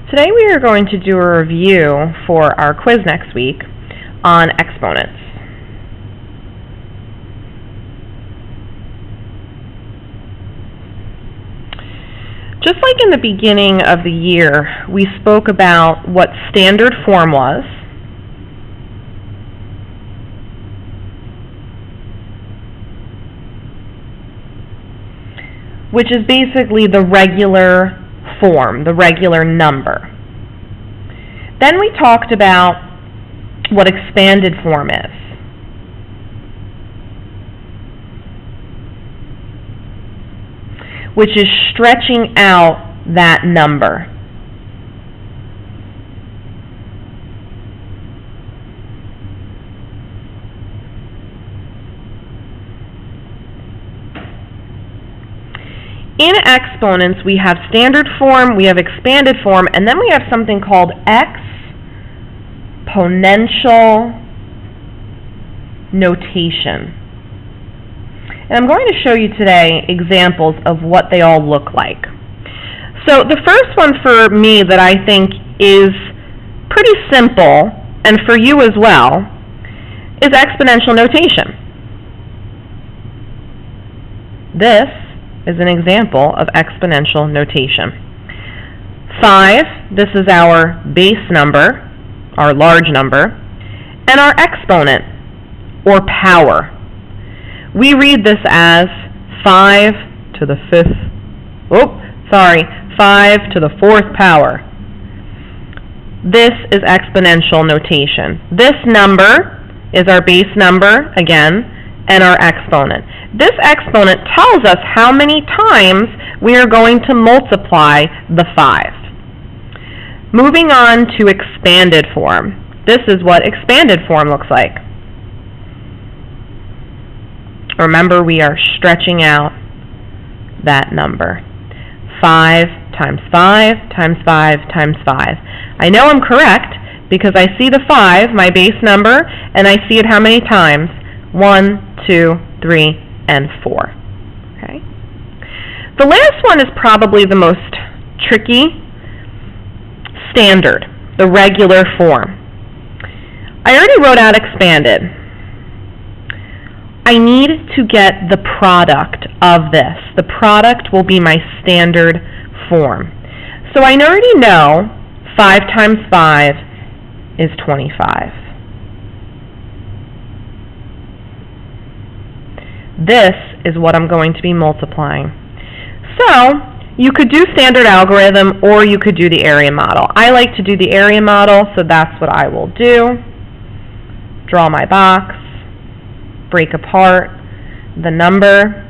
Today we are going to do a review for our quiz next week on exponents. Just like in the beginning of the year, we spoke about what standard form was, which is basically the regular form, the regular number. Then we talked about what expanded form is. Which is stretching out that number. In exponents, we have standard form, we have expanded form, and then we have something called exponential notation. And I'm going to show you today examples of what they all look like. So the first one for me that I think is pretty simple, and for you as well, is exponential notation. This is an example of exponential notation. 5, this is our base number, our large number, and our exponent, or power. We read this as 5 to the 5th, 5 to the 4th power. This is exponential notation. This number is our base number, again, and our exponent. This exponent tells us how many times we are going to multiply the 5. Moving on to expanded form. This is what expanded form looks like. Remember, we are stretching out that number. 5 times 5 times 5 times 5. I know I'm correct because I see the 5, my base number, and I see it how many times? 1, 2, 3, and 4. Okay. The last one is probably the most tricky. Standard, the regular form. I already wrote out expanded. I need to get the product of this. The product will be my standard form. So I already know 5 times 5 is 25. This is what I'm going to be multiplying. So you could do standard algorithm or you could do the area model. I like to do the area model, so that's what I will do. Draw my box, break apart the number,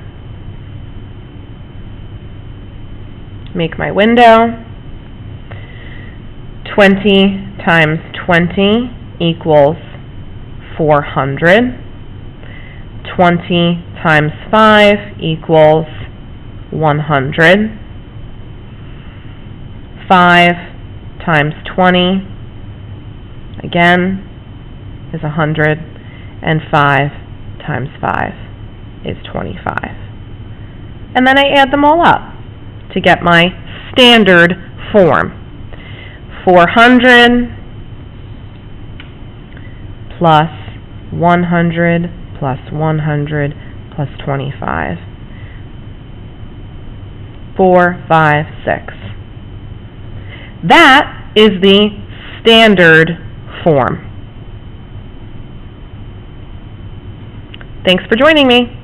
make my window. 20 times 20 equals 400. 20 times 5 equals 100. 5 times 20, again, is 100. And 5 times 5 is 25. And then I add them all up to get my standard form. 400 plus 100 plus 100 plus 25. 4, 5, 6. That is the standard form. Thanks for joining me.